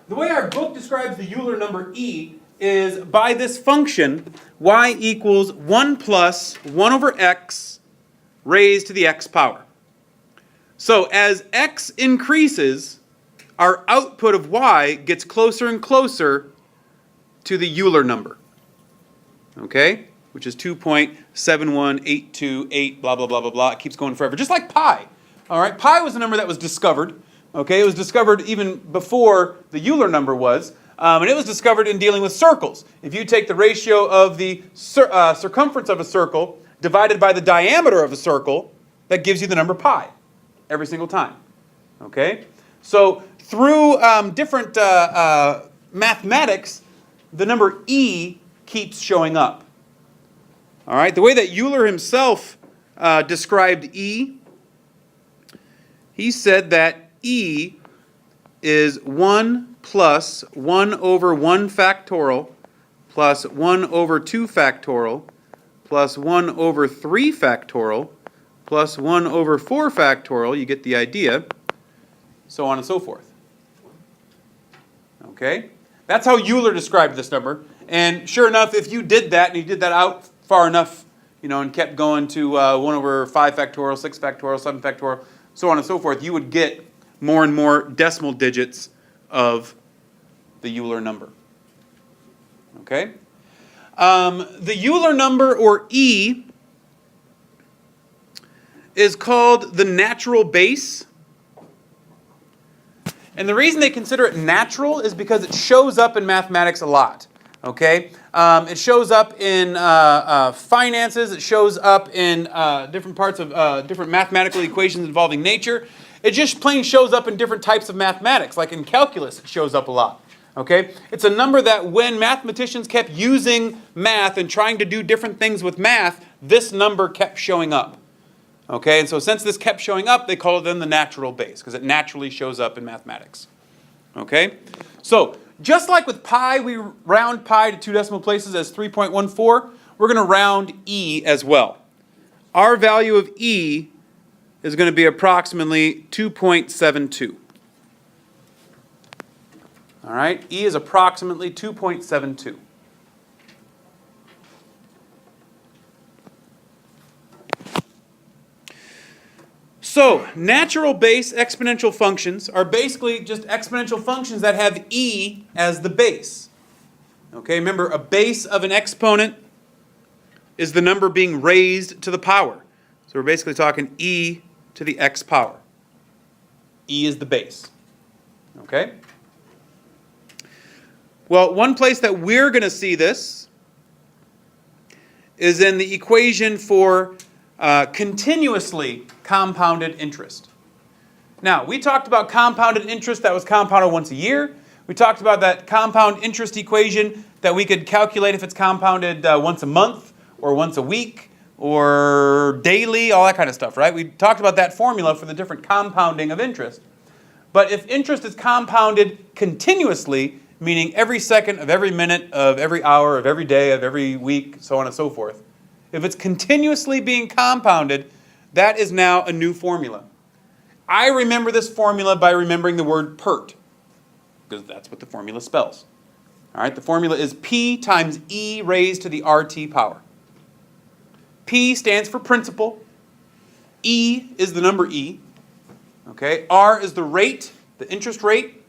the way our book describes the Euler number E is by this function, y equals 1 plus 1 over x raised to the x power. So as x increases, our output of y gets closer and closer to the Euler number, okay? Which is 2.71828, blah, blah, blah, blah, blah. It keeps going forever, just like pi. All right, pi was a number that was discovered. Okay, it was discovered even before the Euler number was, and it was discovered in dealing with circles. If you take the ratio of the circumference of a circle divided by the diameter of a circle, that gives you the number pi every single time. Okay, so through different mathematics, the number E keeps showing up. All right, the way that Euler himself described E, he said that E is 1 plus 1 over 1 factorial plus 1 over 2 factorial plus 1 over 3 factorial plus 1 over 4 factorial, you get the idea, so on and so forth. Okay? That's how Euler described this number. And sure enough, if you did that, and you did that out far enough, you know, and kept going to 1 over 5 factorial, 6 factorial, 7 factorial, so on and so forth, you would get more and more decimal digits of the Euler number. Okay? The Euler number, or E, is called the natural base. And the reason they consider it natural is because it shows up in mathematics a lot. Okay? It shows up in finances. It shows up in different parts of different mathematical equations involving nature. It just plain shows up in different types of mathematics, like in calculus it shows up a lot. Okay? It's a number that when mathematicians kept using math and trying to do different things with math, this number kept showing up. Okay? And so since this kept showing up, they call it then the natural base, because it naturally shows up in mathematics. Okay? So, just like with pi, we round pi to 2 decimal places as 3.14, we're going to round E as well. Our value of E is going to be approximately 2.72. All right, E is approximately 2.72. So, natural base exponential functions are basically just exponential functions that have E as the base. Okay, remember, a base of an exponent is the number being raised to the power. So we're basically talking E to the x power. E is the base. Okay? Well, one place that we're going to see this is in the equation for continuously compounded interest. Now, we talked about compounded interest that was compounded once a year. We talked about that compound interest equation that we could calculate if it's compounded once a month or once a week or daily, all that kind of stuff, right? We talked about that formula for the different compounding of interest. But if interest is compounded continuously, meaning every second of every minute of every hour of every day of every week, so on and so forth, if it's continuously being compounded, that is now a new formula. I remember this formula by remembering the word PERT, because that's what the formula spells. All right, the formula is P times E raised to the RT power. P stands for principal. E is the number E. Okay, R is the rate, the interest rate,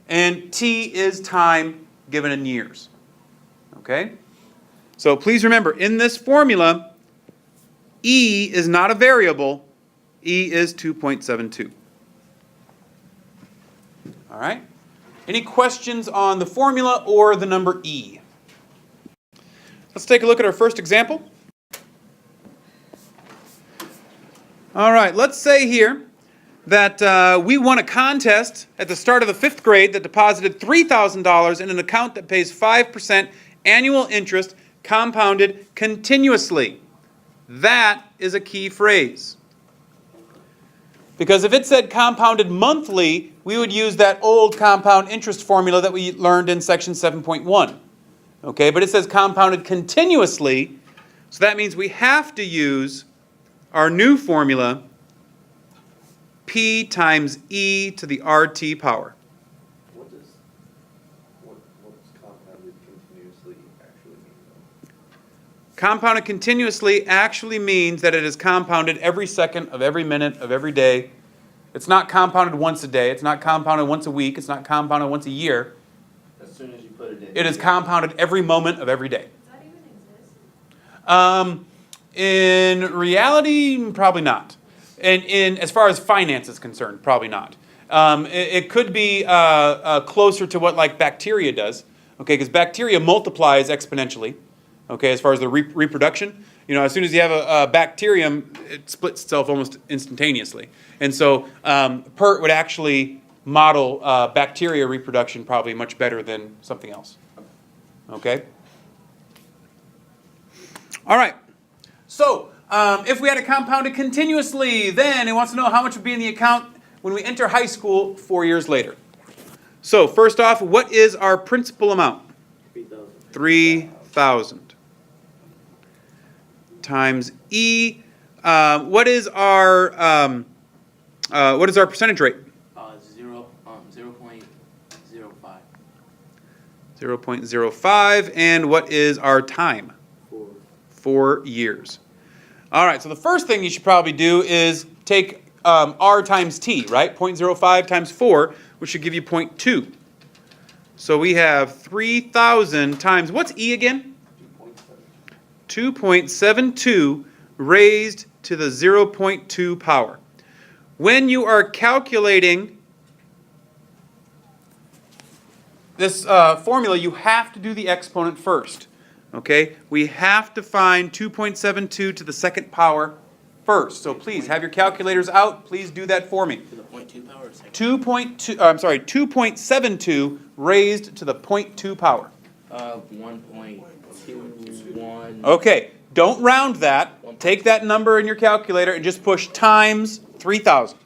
and T is time given in years. Okay? So please remember, in this formula, E is not a variable. E is 2.72. All right? Any questions on the formula or the number E? Let's take a look at our first example. All right, let's say here that we won a contest at the start of the 5th grade that deposited $3,000 in an account that pays 5% annual interest compounded continuously. That is a key phrase. Because if it said compounded monthly, we would use that old compound interest formula that we learned in section 7.1. Okay, but it says compounded continuously, so that means we have to use our new formula, P times E to the RT power. Compounded continuously actually means that it is compounded every second of every minute of every day. It's not compounded once a day. It's not compounded once a week. It's not compounded once a year. As soon as you put it in. It is compounded every moment of every day. Does that even exist? In reality, probably not. And as far as finance is concerned, probably not. It could be closer to what like bacteria does, okay? Because bacteria multiplies exponentially, okay? As far as the reproduction, you know, as soon as you have a bacterium, it splits itself almost instantaneously. And so PERT would actually model bacteria reproduction probably much better than something else, okay? All right. So, if we had it compounded continuously, then it wants to know how much would be in the account when we enter high school 4 years later. So, first off, what is our principal amount? 3,000 times E. What is our percentage rate? 0.05. 0.05. And what is our time? 4 years. All right, so the first thing you should probably do is take R times T, right? 0.05 times 4, which should give you 0.2. So we have 3,000 times, what's E again? 2.72 raised to the 0.2 power. When you are calculating this formula, you have to do the exponent first. Okay, we have to find 2.72 to the second power first. So please have your calculators out. Please do that for me. To the 0.2 power or second? 2.72 raised to the 0.2 power. 1.21. Okay, don't round that. Take that number in your calculator and just push times 3,000.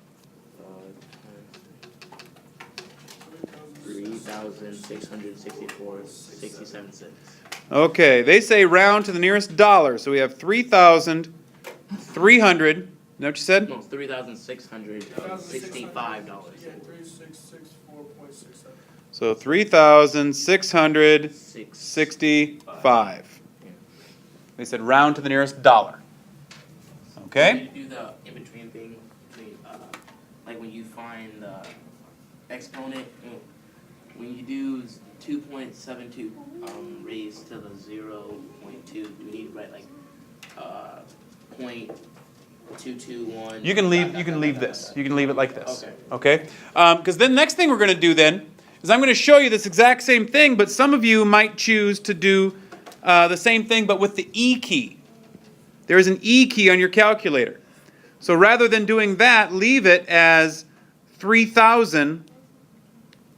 3,664.67 cents. Okay, they say round to the nearest dollar. So we have 3,300. Know what you said? No, $3,665. So 3,665. They said round to the nearest dollar. Okay? You do the in-between thing, like when you find the exponent, when you do 2.72 raised to the 0.2, do we need to write like 0.221? You can leave this. You can leave it like this. Okay. Okay? Because then the next thing we're going to do then is I'm going to show you this exact same thing, but some of you might choose to do the same thing but with the E key. There is an E key on your calculator. So rather than doing that, leave it as 3,000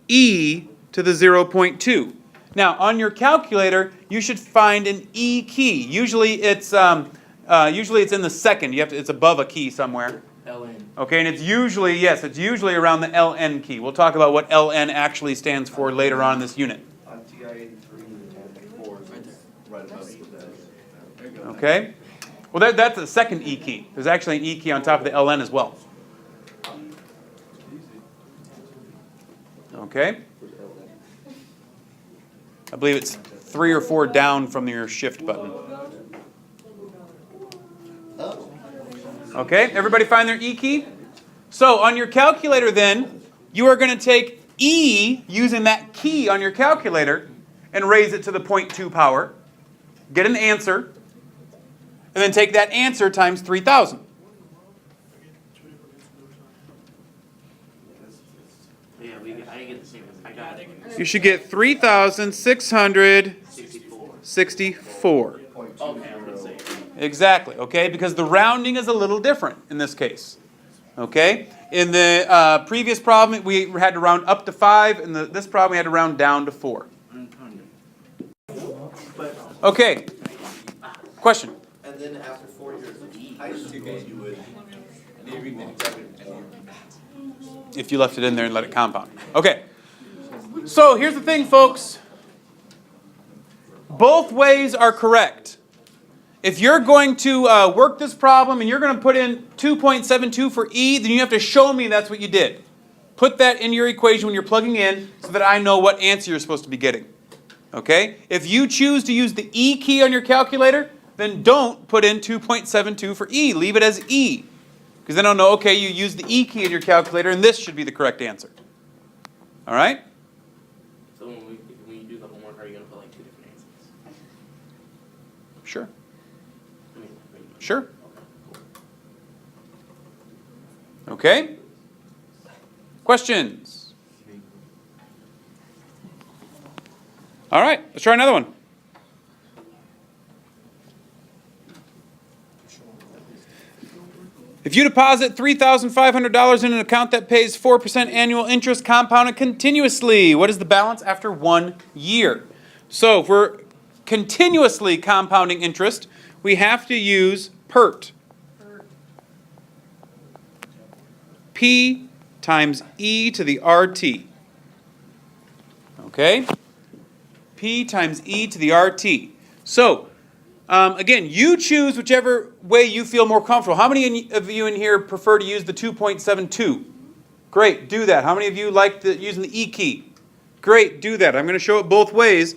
E to the 0.2. Now, on your calculator, you should find an E key. Usually it's in the second. It's above a key somewhere. LN. Okay, and it's usually around the LN key. We'll talk about what LN actually stands for later on in this unit. On TI 83, right above that. Okay? Well, that's the second E key. There's actually an E key on top of the LN as well. Okay? I believe it's 3 or 4 down from your shift button. Okay, everybody find their E key? So on your calculator then, you are going to take E using that key on your calculator and raise it to the 0.2 power. Get an answer. And then take that answer times 3,000. Yeah, I didn't get the same. I got it. You should get 3,664. Okay, I was gonna say. Exactly, okay? Because the rounding is a little different in this case. Okay? In the previous problem, we had to round up to 5. In this problem, we had to round down to 4. Okay. Question? And then after 4 years of high school, you would If you left it in there and let it compound. Okay. So here's the thing, folks. Both ways are correct. If you're going to work this problem and you're going to put in 2.72 for E, then you have to show me that's what you did. Put that in your equation when you're plugging in so that I know what answer you're supposed to be getting. Okay? If you choose to use the E key on your calculator, then don't put in 2.72 for E. Leave it as E. Because then I'll know, okay, you use the E key in your calculator, and this should be the correct answer. All right? So when you do the homework, are you going to put like two different answers? Sure. I mean, pretty much. Sure. Okay, cool. Okay? Questions? All right, let's try another one. If you deposit $3,500 in an account that pays 4% annual interest compounded continuously, what is the balance after 1 year? So if we're continuously compounding interest, we have to use PERT. P times E to the RT. Okay? P times E to the RT. So, again, you choose whichever way you feel more comfortable. How many of you in here prefer to use the 2.72? Great, do that. How many of you like using the E key? Great, do that. I'm going to show it both ways.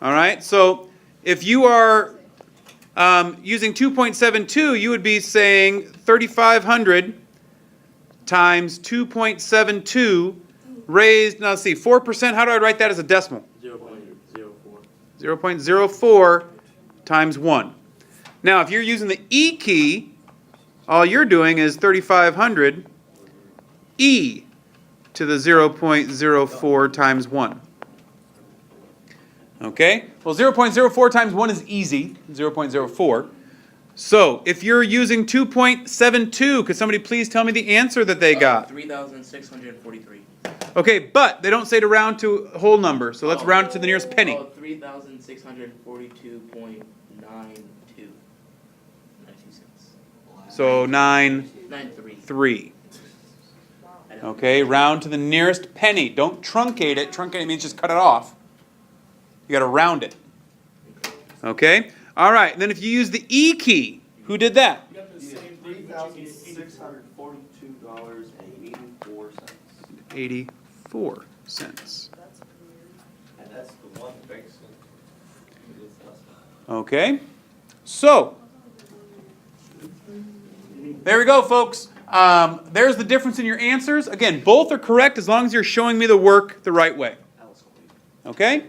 All right, so if you are using 2.72, you would be saying 3,500 times 2.72 raised, now let's see, 4%, how do I write that as a decimal? 0.04. 0.04 times 1. Now, if you're using the E key, all you're doing is 3,500 E to the 0.04 times 1. Okay? Well, 0.04 times 1 is easy, 0.04. So, if you're using 2.72, could somebody please tell me the answer that they got? 3,643. Okay, but they don't say to round to a whole number, so let's round it to the nearest penny. Oh, 3,642.92. 92 cents. So 93. 9.3. Okay, round to the nearest penny. Don't truncate it. Truncate means just cut it off. You got to round it. Okay? All right, and then if you use the E key, who did that? You got the same $3,642.84. 84 cents. And that's the one fix. Okay? So, there we go, folks. There's the difference in your answers. Again, both are correct as long as you're showing me the work the right way. Okay?